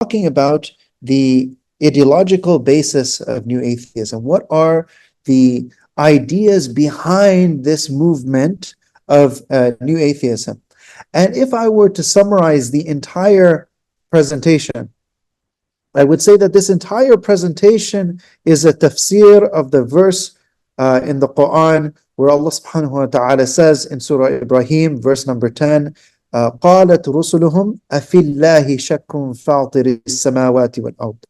talking about the ideological basis of New Atheism. What are the ideas behind this movement of New Atheism? And if I were to summarize the entire presentation, I would say that this entire presentation is a tafsir of the verse in the Quran where Allah subhanahu wa ta'ala says in Surah Ibrahim, verse number 10, قَالَتْ رُسُلُهُمْ أَفِي اللَّهِ شَكٌّ فَاطِرِ السَّمَاوَاتِ وَالْأَرْضِ.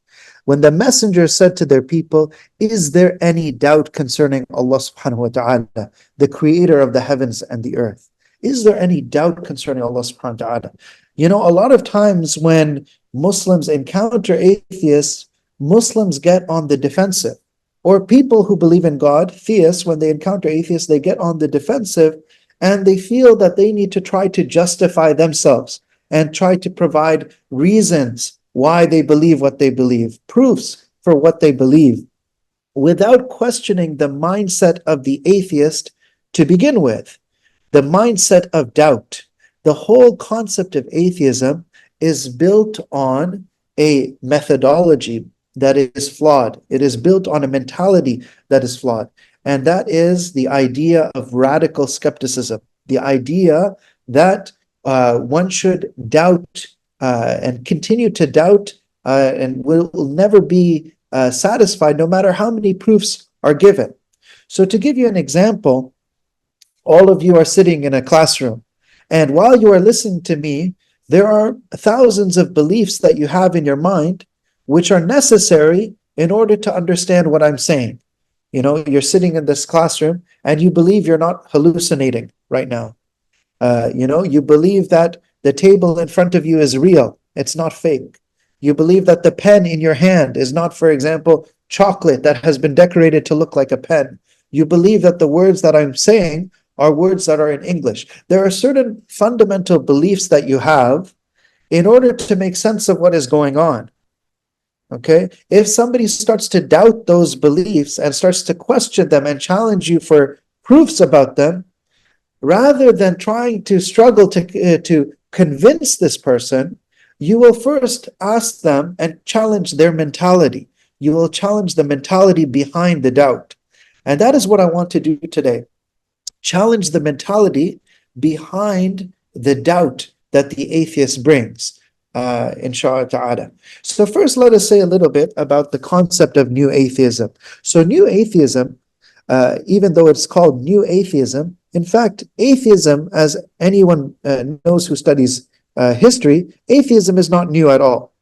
When the messenger said to their people, is there any doubt concerning Allah subhanahu wa ta'ala, the creator of the heavens and the earth? Is there any doubt concerning Allah subhanahu wa ta'ala? You know, a lot of times when Muslims encounter atheists, Muslims get on the defensive. Or people who believe in God, theists, when they encounter atheists, they get on the defensive and they feel that they need to try to justify themselves and try to provide reasons why they believe what they believe, proofs for what they believe, without questioning the mindset of the atheist to begin with, the mindset of doubt. The whole concept of atheism is built on a methodology that is flawed. It is built on a mentality that is flawed. And that is the idea of radical skepticism, the idea that one should doubt and continue to doubt and will never be satisfied no matter how many proofs are given. So to give you an example, all of you are sitting in a classroom, and while you are listening to me, there are thousands of beliefs that you have in your mind which are necessary in order to understand what I'm saying. You know, you're sitting in this classroom and you believe you're not hallucinating right now. You believe that the table in front of you is real. It's not fake. You believe that the pen in your hand is not, for example, chocolate that has been decorated to look like a pen. You believe that the words that I'm saying are words that are in English. There are certain fundamental beliefs that you have in order to make sense of what is going on. Okay, if somebody starts to doubt those beliefs and starts to question them and challenge you for proofs about them, rather than trying to struggle to convince this person, you will first ask them and challenge their mentality. You will challenge the mentality behind the doubt. And that is what I want to do today. Challenge the mentality behind the doubt that the atheist brings. Inshallah ta'ala. So first, let us say a little bit about the concept of New Atheism. So New Atheism, even though it's called New Atheism, in fact, atheism, as anyone knows who studies history, atheism is not new at all.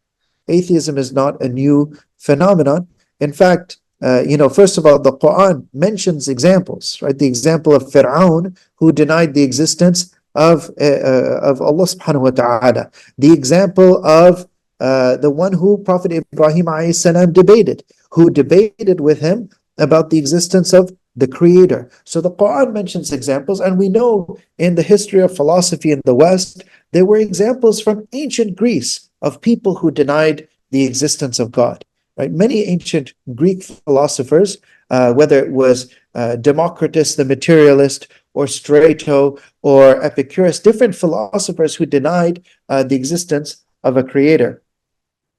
Atheism is not a new phenomenon. In fact, first of all, the Quran mentions examples, right? The example of Fir'aun, who denied the existence of Allah subhanahu wa ta'ala. The example of the one who Prophet Ibrahim alayhi salam debated, who debated with him about the existence of the Creator. So the Quran mentions examples, and we know in the history of philosophy in the West, there were examples from ancient Greece of people who denied the existence of God. Right? Many ancient Greek philosophers, whether it was Democritus the materialist, or Strato, or Epicurus, different philosophers who denied the existence of a creator.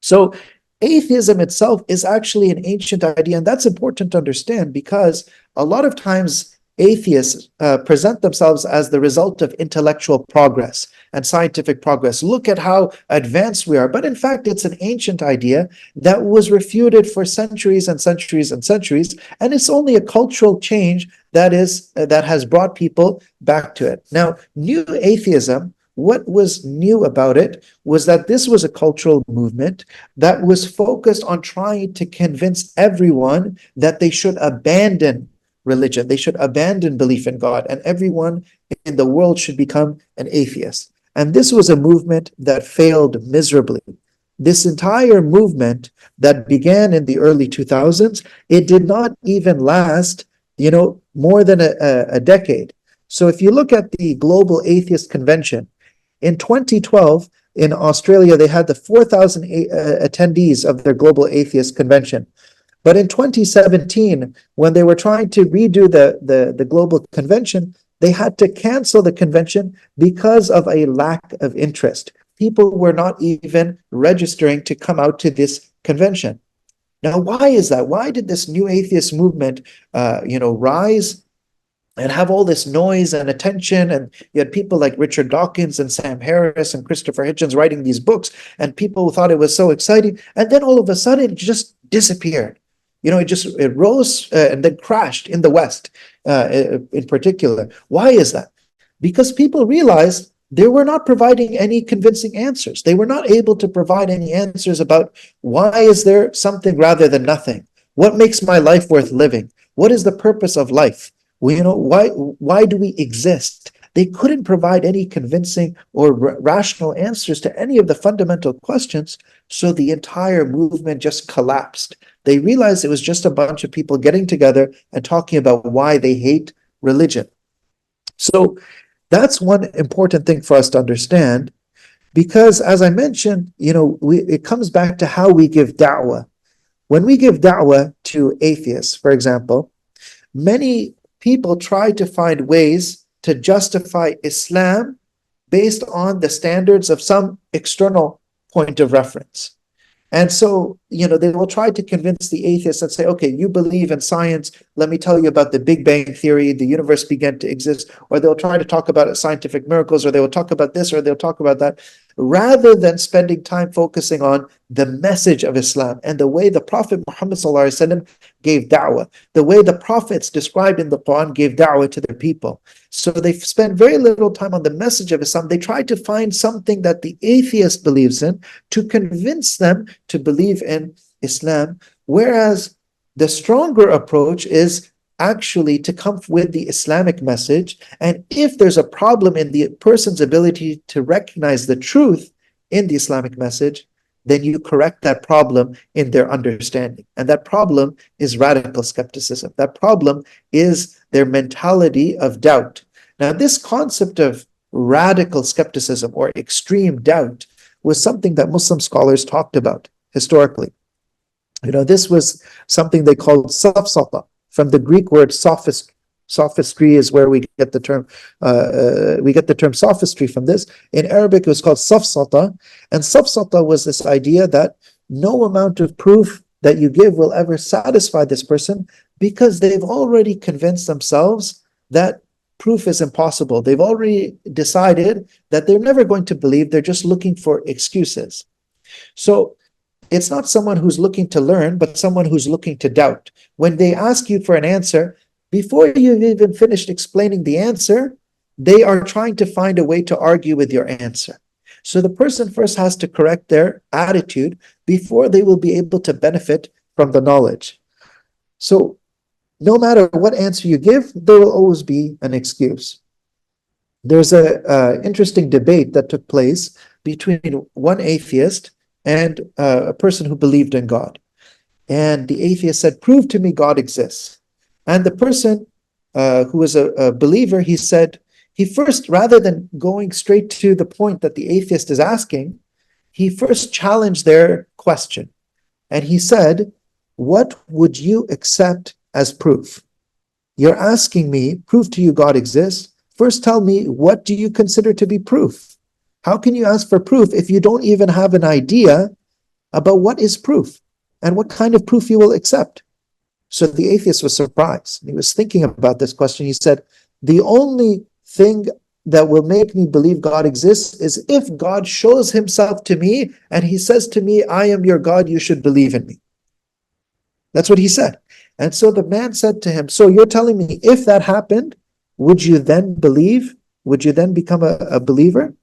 So atheism itself is actually an ancient idea, and that's important to understand because a lot of times atheists present themselves as the result of intellectual progress and scientific progress. Look at how advanced we are. But in fact, it's an ancient idea that was refuted for centuries and centuries and centuries, and it's only a cultural change that has brought people back to it. Now, New Atheism, what was new about it was that this was a cultural movement that was focused on trying to convince everyone that they should abandon religion, they should abandon belief in God, and everyone in the world should become an atheist. And this was a movement that failed miserably. This entire movement that began in the early 2000s, it did not even last, more than a decade. So if you look at the Global Atheist Convention, in 2012, in Australia, they had the 4,000 attendees of their Global Atheist Convention. But in 2017, when they were trying to redo the global convention, they had to cancel the convention because of a lack of interest. people were not even registering to come out to this convention. Now, why is that? Why did this new atheist movement, rise and have all this noise and attention? And you had people like Richard Dawkins and Sam Harris and Christopher Hitchens writing these books, and people thought it was so exciting. And then all of a sudden, it just disappeared. It rose and then crashed in the West, in particular. Why is that? Because people realized they were not providing any convincing answers. They were not able to provide any answers about why is there something rather than nothing? What makes my life worth living? What is the purpose of life? Why do we exist? They couldn't provide any convincing or rational answers to any of the fundamental questions, so the entire movement just collapsed. They realized it was just a bunch of people getting together and talking about why they hate religion. So that's one important thing for us to understand, because as I mentioned, it comes back to how we give da'wah. When we give da'wah to atheists, for example, many people try to find ways to justify Islam based on the standards of some external point of reference. And so, they will try to convince the atheists and say, okay, you believe in science. Let me tell you about the Big Bang Theory. The universe began to exist. Or they'll try to talk about scientific miracles, or they will talk about this, or they'll talk about that, rather than spending time focusing on the message of Islam and the way the Prophet Muhammad ﷺ gave da'wah, the way the prophets described in the Quran gave da'wah to their people. So they spend very little time on the message of Islam. They try to find something that the atheist believes in to convince them to believe in Islam, whereas the stronger approach is actually to come with the Islamic message. And if there's a problem in the person's ability to recognize the truth in the Islamic message, then you correct that problem in their understanding. And that problem is radical skepticism. That problem is their mentality of doubt. Now, this concept of radical skepticism or extreme doubt was something that Muslim scholars talked about historically. This was something they called safsata, from the Greek word sophist. Sophistry is where we get the term sophistry from this. In Arabic, it was called safsata, and safsata was this idea that no amount of proof that you give will ever satisfy this person, because they've already convinced themselves that proof is impossible. They've already decided that they're never going to believe. They're just looking for excuses. So it's not someone who's looking to learn, but someone who's looking to doubt. When they ask you for an answer, before you've even finished explaining the answer, they are trying to find a way to argue with your answer. So the person first has to correct their attitude before they will be able to benefit from the knowledge. So no matter what answer you give, there will always be an excuse. There's an interesting debate that took place between one atheist and a person who believed in God. And the atheist said, prove to me God exists. And the person who was a believer, he said, he first, rather than going straight to the point that the atheist is asking, he first challenged their question. And he said, what would you accept as proof? You're asking me, prove to you God exists. First tell me, what do you consider to be proof? How can you ask for proof if you don't even have an idea about what is proof and what kind of proof you will accept? So the atheist was surprised. He was thinking about this question. He said, the only thing that will make me believe God exists is if God shows himself to me and he says to me, I am your God, you should believe in me. That's what he said. And so the man said to him, so you're telling me if that happened, would you then believe? Would you then become a believer?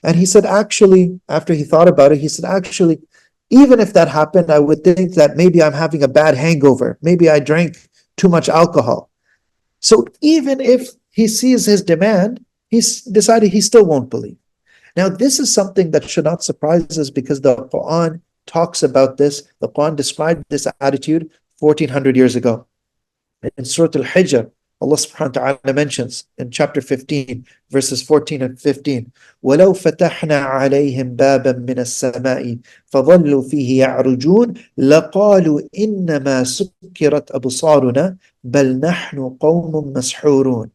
And he said, actually, after he thought about it, he said, actually, even if that happened, I would think that maybe I'm having a bad hangover. Maybe I drank too much alcohol. So even if he sees his demand, he's decided he still won't believe. Now, this is something that should not surprise us, because the Quran talks about this. The Quran described this attitude 1400 years ago. In Surah Al-Hijr, Allah subhanahu wa ta'ala mentions in chapter 15, verses 14 and 15, وَلَوْ فَتَحْنَا عَلَيْهِمْ بَابًا مِنَ السَّمَاءِ فَظَلُّوا فِيهِ يَعْرُجُونَ لَقَالُوا إِنَّمَا سُكِّرَتْ أَبْصَارُنَا بَلْ نَحْنُ قَوْمٌ مَسْحُورُونَ.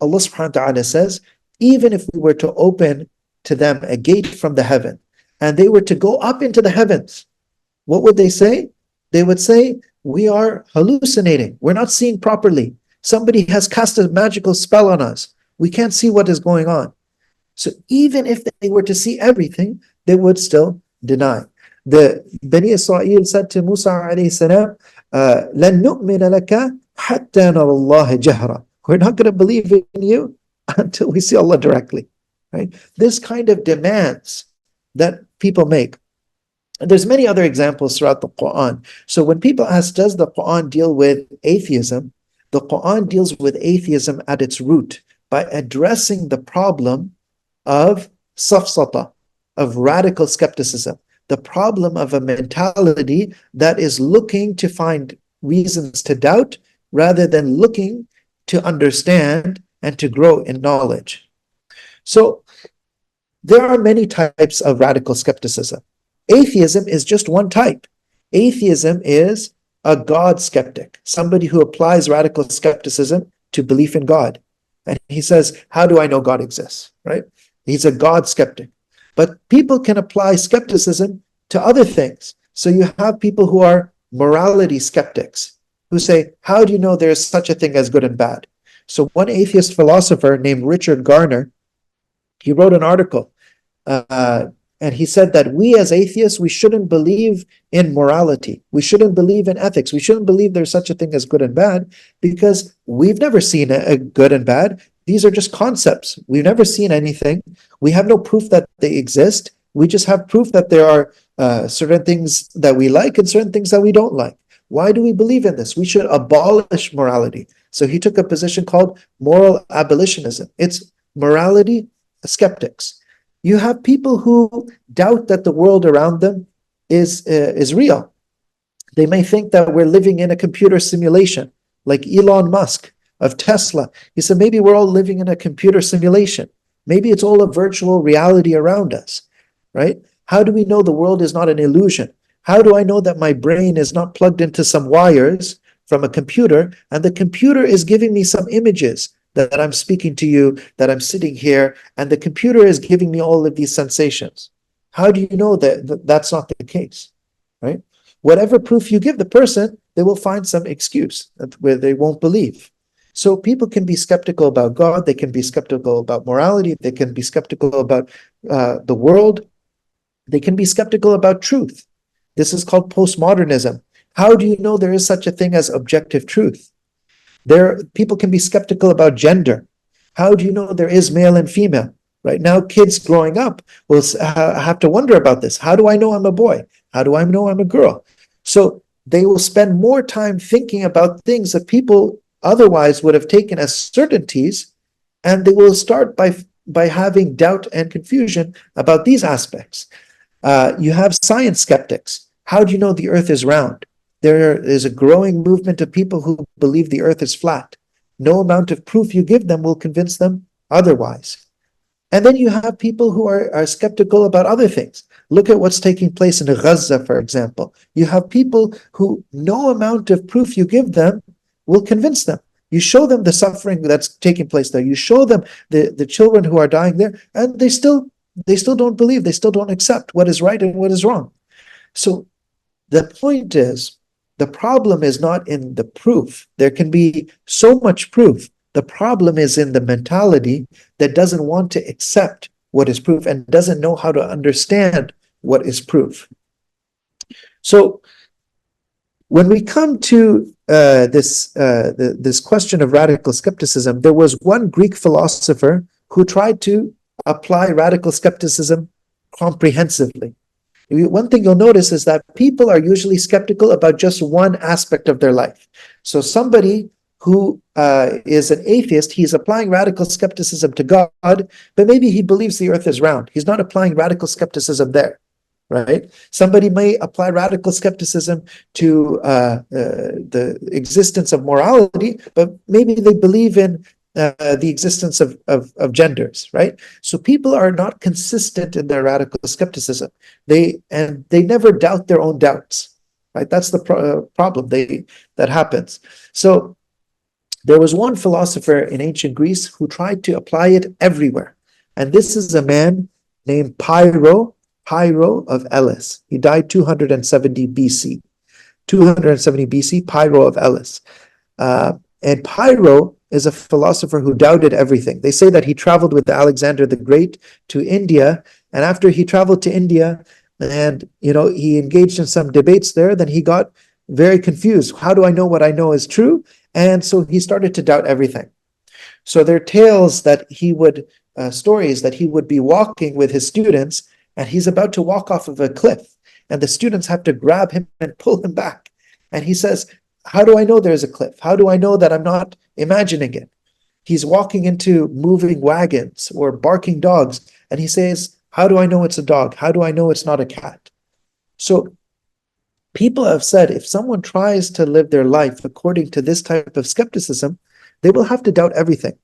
Allah subhanahu wa ta'ala says, even if we were to open to them a gate from the heaven, and they were to go up into the heavens, what would they say? They would say, we are hallucinating. We're not seeing properly. Somebody has cast a magical spell on us. We can't see what is going on. So even if they were to see everything, they would still deny. The Bani Israel said to Musa alayhi salam, لَن نُؤْمِنَ لَكَ حَتَّى نَرَى اللَّهَ جَهْرًا. We're not going to believe in you until we see Allah directly. Right? This kind of demands that people make. And there's many other examples throughout the Quran. So when people ask, does the Quran deal with atheism? The Quran deals with atheism at its root by addressing the problem of safsata, of radical skepticism, the problem of a mentality that is looking to find reasons to doubt rather than looking to understand and to grow in knowledge. So there are many types of radical skepticism. Atheism is just one type. Atheism is a God skeptic, somebody who applies radical skepticism to belief in God. And he says, how do I know God exists? Right? He's a God skeptic. But people can apply skepticism to other things. So you have people who are morality skeptics, who say, how do you know there is such a thing as good and bad? So one atheist philosopher named Richard Garner, he wrote an article, and he said that we as atheists, we shouldn't believe in morality. We shouldn't believe in ethics. We shouldn't believe there's such a thing as good and bad because we've never seen a good and bad. These are just concepts. We've never seen anything. We have no proof that they exist. We just have proof that there are certain things that we like and certain things that we don't like. Why do we believe in this? We should abolish morality. So he took a position called moral abolitionism. It's morality skeptics. You have people who doubt that the world around them is real. They may think that we're living in a computer simulation, like Elon Musk of Tesla. He said, maybe we're all living in a computer simulation. Maybe it's all a virtual reality around us, right? How do we know the world is not an illusion? How do I know that my brain is not plugged into some wires from a computer and the computer is giving me some images that I'm speaking to you, that I'm sitting here, and the computer is giving me all of these sensations? How do you know that that's not the case, right? Whatever proof you give the person, they will find some excuse where they won't believe. So people can be skeptical about God, they can be skeptical about morality, they can be skeptical about the world, they can be skeptical about truth. This is called postmodernism. How do you know there is such a thing as objective truth? People can be skeptical about gender. How do you know there is male and female? Right now, kids growing up will have to wonder about this. How do I know I'm a boy? How do I know I'm a girl? So they will spend more time thinking about things that people otherwise would have taken as certainties, and they will start by having doubt and confusion about these aspects. You have science skeptics. How do you know the earth is round? There is a growing movement of people who believe the earth is flat. No amount of proof you give them will convince them otherwise. And then you have people who are skeptical about other things. Look at what's taking place in Gaza, for example. You have people who no amount of proof you give them will convince them. You show them the suffering that's taking place there. You show them the children who are dying there, and they still don't believe. They still don't accept what is right and what is wrong. So the point is, the problem is not in the proof. There can be so much proof. The problem is in the mentality that doesn't want to accept what is proof and doesn't know how to understand what is proof. So when we come to this question of radical skepticism, there was one Greek philosopher who tried to apply radical skepticism comprehensively. One thing you'll notice is that people are usually skeptical about just one aspect of their life. So somebody who is an atheist, he's applying radical skepticism to God, but maybe he believes the earth is round. He's not applying radical skepticism there, right? Somebody may apply radical skepticism to the existence of morality, but maybe they believe in the existence of genders, right? So people are not consistent in their radical skepticism. They never doubt their own doubts, right? That's the problem that happens. So there was one philosopher in ancient Greece who tried to apply it everywhere. And this is a man named Pyrrho of Elis. He died 270 BC. 270 BC, Pyrrho of Elis. And Pyrrho is a philosopher who doubted everything. They say that he traveled with Alexander the Great to India, and after he traveled to India and he engaged in some debates there, then he got very confused. How do I know what I know is true? And so he started to doubt everything. So there are tales that he would, stories that he would be walking with his students, and he's about to walk off of a cliff, and the students have to grab him and pull him back. And he says, how do I know there's a cliff? How do I know that I'm not imagining it? He's walking into moving wagons or barking dogs, and he says, how do I know it's a dog? How do I know it's not a cat? So people have said if someone tries to live their life according to this type of skepticism, they will have to doubt everything.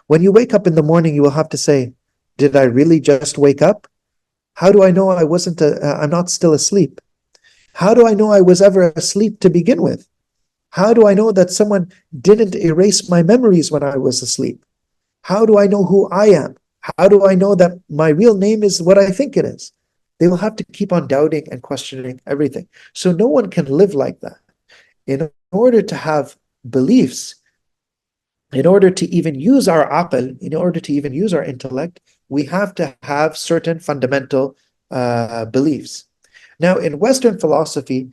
When you wake up in the morning, you will have to say, did I really just wake up? How do I know I'm not still asleep? How do I know I was ever asleep to begin with? How do I know that someone didn't erase my memories when I was asleep? How do I know who I am? How do I know that my real name is what I think it is? They will have to keep on doubting and questioning everything. So no one can live like that. In order to have beliefs, in order to even use our aql, in order to even use our intellect, we have to have certain fundamental beliefs. Now, in Western philosophy,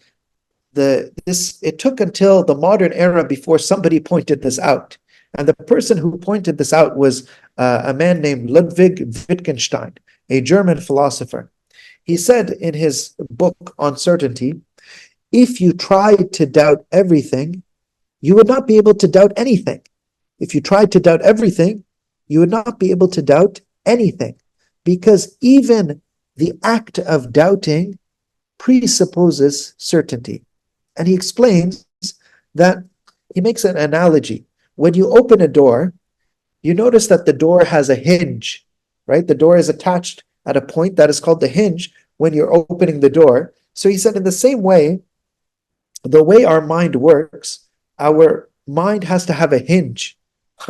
it took until the modern era before somebody pointed this out. And the person who pointed this out was a man named Ludwig Wittgenstein, a German philosopher. He said in his book on certainty, if you tried to doubt everything, you would not be able to doubt anything. If you tried to doubt everything, you would not be able to doubt anything, because even the act of doubting presupposes certainty. And he explains that he makes an analogy. When you open a door, you notice that the door has a hinge, right? The door is attached at a point that is called the hinge when you're opening the door. So he said in the same way, the way our mind works, our mind has to have a hinge.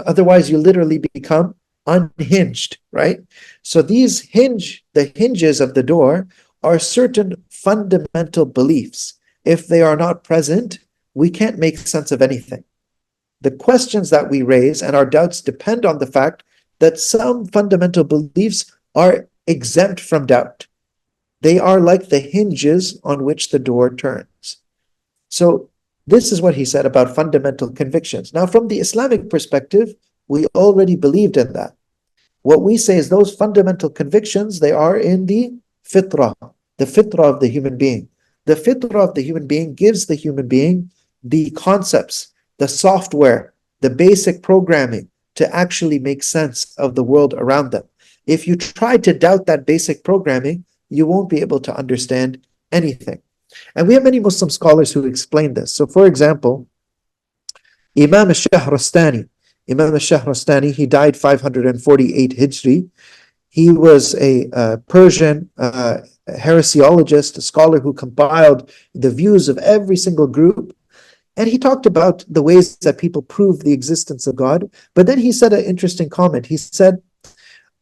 Otherwise, you literally become unhinged, right? So the hinges of the door are certain fundamental beliefs. If they are not present, we can't make sense of anything. The questions that we raise and our doubts depend on the fact that some fundamental beliefs are exempt from doubt. They are like the hinges on which the door turns. So this is what he said about fundamental convictions. Now, from the Islamic perspective, we already believed in that. What we say is those fundamental convictions, they are in the fitrah of the human being. The fitrah of the human being gives the human being the concepts, the software, the basic programming to actually make sense of the world around them. If you try to doubt that basic programming, you won't be able to understand anything. And we have many Muslim scholars who explain this. So for example, Imam al-Shahrastani, he died 548 Hijri. He was a Persian heresiologist, a scholar who compiled the views of every single group. And he talked about the ways that people prove the existence of God. But then he said an interesting comment. He said,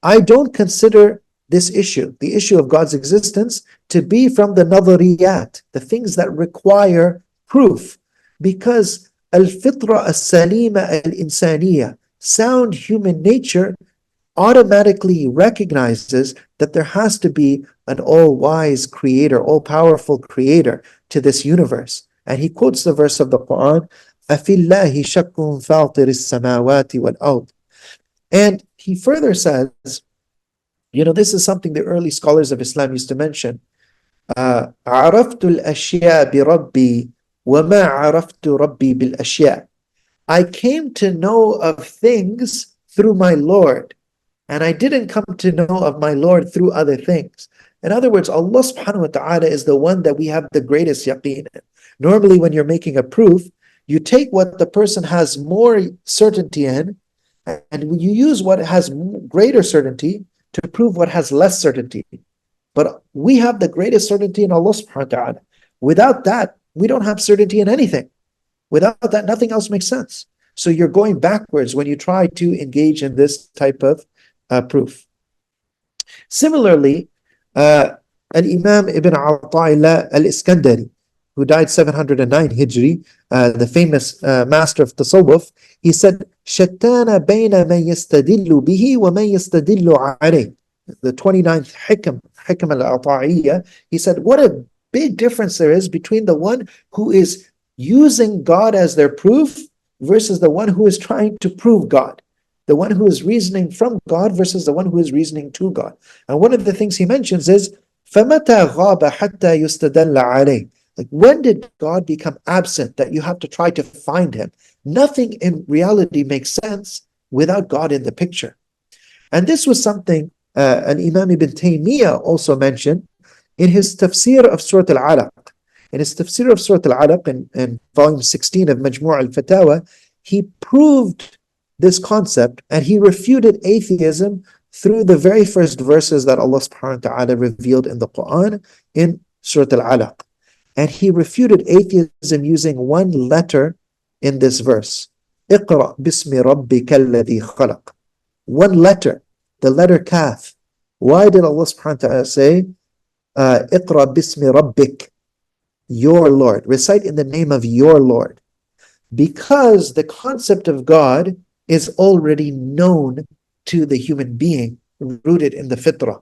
I don't consider this issue, the issue of God's existence, to be from the nadariyat, the things that require proof. Because al-fitra as-salima al-insaniya, sound human nature, automatically recognizes that there has to be an all-wise creator, all-powerful creator to this universe. And he quotes the verse of the Quran, أَفِي اللَّهِ شَكٌّ فَاطِرِ السَّمَاوَاتِ وَالْأَرْضِ. And he further says, this is something the early scholars of Islam used to mention. عَرَفْتُ الْأَشْيَاء بِرَبِّي وَمَا عَرَفْتُ رَبِّي بِالْأَشْيَاءِ. I came to know of things through my Lord, and I didn't come to know of my Lord through other things. In other words, Allah subhanahu wa ta'ala is the one that we have the greatest yaqeen in. Normally, when you're making a proof, you take what the person has more certainty in, and you use what has greater certainty to prove what has less certainty. But we have the greatest certainty in Allah subhanahu wa ta'ala. Without that, we don't have certainty in anything. Without that, nothing else makes sense. So you're going backwards when you try to engage in this type of proof. Similarly, Al-Imam Ibn Ata'illah al-Iskandari, who died 709 Hijri, the famous master of Tasawwuf, he said, شَتَّانَ بَيْنَ مَنْ يَسْتَدِلُّ بِهِ وَمَنْ يَسْتَدِلُّ عَلَيْهِ. The 29th Hikam al-Ata'iyya, he said, what a big difference there is between the one who is using God as their proof versus the one who is trying to prove God. The one who is reasoning from God versus the one who is reasoning to God. And one of the things he mentions is, فَمَتَى غَابَ حَتَّى يُسْتَدَلَّ عَلَيْهِ. Like, when did God become absent that you have to try to find him? Nothing in reality makes sense without God in the picture. And this was something an Imam Ibn Taymiyyah also mentioned in his tafsir of Surah Al-Alaq. In his tafsir of Surah Al-Alaq in volume 16 of Majmu' al-Fatawa, he proved this concept and he refuted atheism through the very first verses that Allah subhanahu wa ta'ala revealed in the Quran in Surah Al-Alaq. And he refuted atheism using one letter in this verse. اقرأ باسم ربك الذي خلق. One letter, the letter Kaf. Why did Allah subhanahu wa ta'ala say, اقرأ باسم ربك, your Lord? Recite in the name of your Lord. Because the concept of God is already known to the human being, rooted in the fitrah.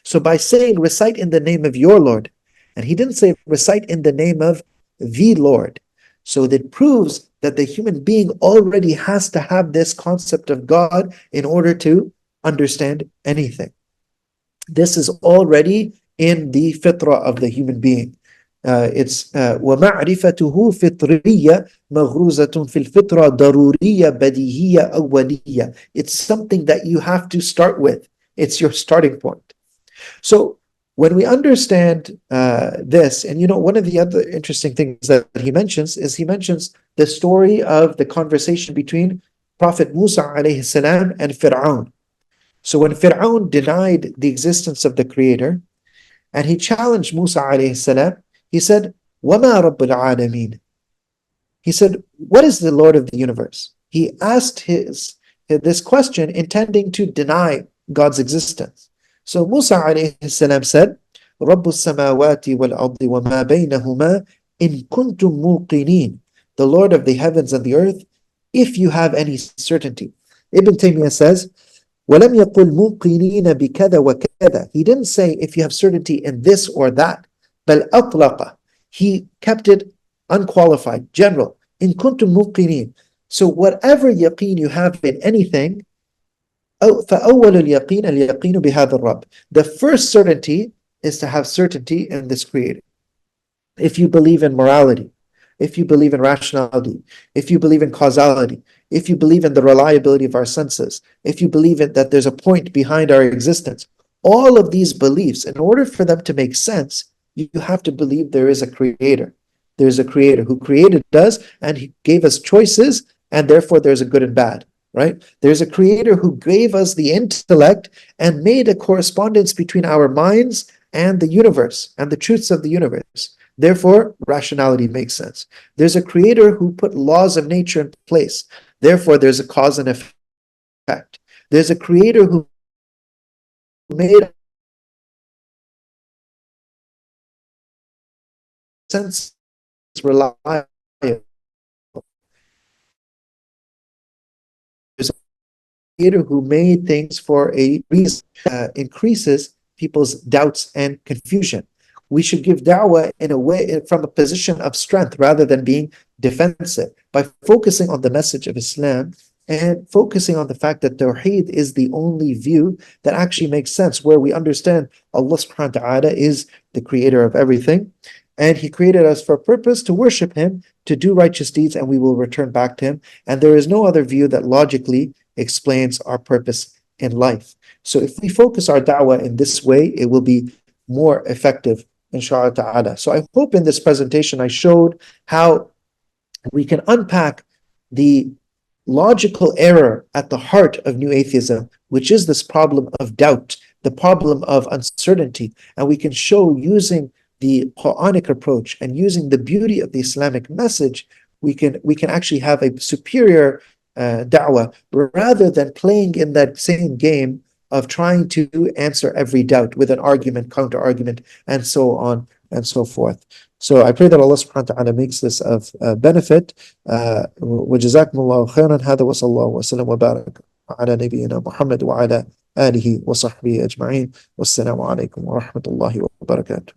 So by saying recite in the name of your Lord, and he didn't say recite in the name of the Lord, so that proves that the human being already has to have this concept of God in order to understand anything. This is already in the fitrah of the human being. It's وَمَعْرِفَتُهُ فِطْرِيَّةٌ مَغْرُوزَةٌ فِي الْفِطْرَةِ ضَرُورِيَّةٌ بَدِيهِيَّةٌ أَوَّلِيَّةٌ. It's something that you have to start with. It's your starting point. So when we understand this, and one of the other interesting things that he mentions is he mentions the story of the conversation between Prophet Musa alayhi salam and Fir'aun. So when Fir'aun denied the existence of the Creator, and he challenged Musa alayhi salam, he said, وَمَا رَبُّ الْعَالَمِينَ. He said, what is the Lord of the universe? He asked this question intending to deny God's existence. So Musa alayhi salam said, رَبُّ السَّمَاوَاتِ وَالْأَرْضِ وَمَا بَيْنَهُمَا إِن كُنْتُم مُوقِنِينَ. The Lord of the heavens and the earth, if you have any certainty. Ibn Taymiyyah says, وَلَمْ يَقُلْ مُوقِنِينَ بِكَذَا وَكَذَا. He didn't say if you have certainty in this or that. بل أطلق. He kept it unqualified, general. إن كنتم موقنين. So whatever yaqeen you have in anything, فأول اليقين اليقين بهذا الرب. The first certainty is to have certainty in this Creator. If you believe in morality, if you believe in rationality, if you believe in causality, if you believe in the reliability of our senses, if you believe that there's a point behind our existence, all of these beliefs, in order for them to make sense, you have to believe there is a Creator. There's a Creator who created us and he gave us choices, and therefore there's a good and bad, right? There's a Creator who gave us the intellect and made a correspondence between our minds and the universe and the truths of the universe. Therefore, rationality makes sense. There's a Creator who put laws of nature in place. Therefore, there's a cause and effect. There's a Creator who made sense reliable. There's a Creator who made things for a reason, increases people's doubts and confusion. We should give da'wah in a way from a position of strength rather than being defensive, by focusing on the message of Islam and focusing on the fact that Tawheed is the only view that actually makes sense, where we understand Allah subhanahu wa ta'ala is the creator of everything, and He created us for a purpose to worship Him, to do righteous deeds, and we will return back to Him. And there is no other view that logically explains our purpose in life. So if we focus our da'wah in this way, it will be more effective, inshallah ta'ala. So I hope in this presentation I showed how we can unpack the logical error at the heart of new atheism, which is this problem of doubt, the problem of uncertainty. And we can show, using the Quranic approach and using the beauty of the Islamic message, we can actually have a superior da'wah, rather than playing in that same game of trying to answer every doubt with an argument, counter argument, and so on and so forth. So I pray that Allah subhanahu wa ta'ala makes this of benefit. وجزاكم الله خيرا. هذا وصلى الله وسلم وبارك على نبينا محمد وعلى آله وصحبه أجمعين. والسلام عليكم ورحمة الله وبركاته.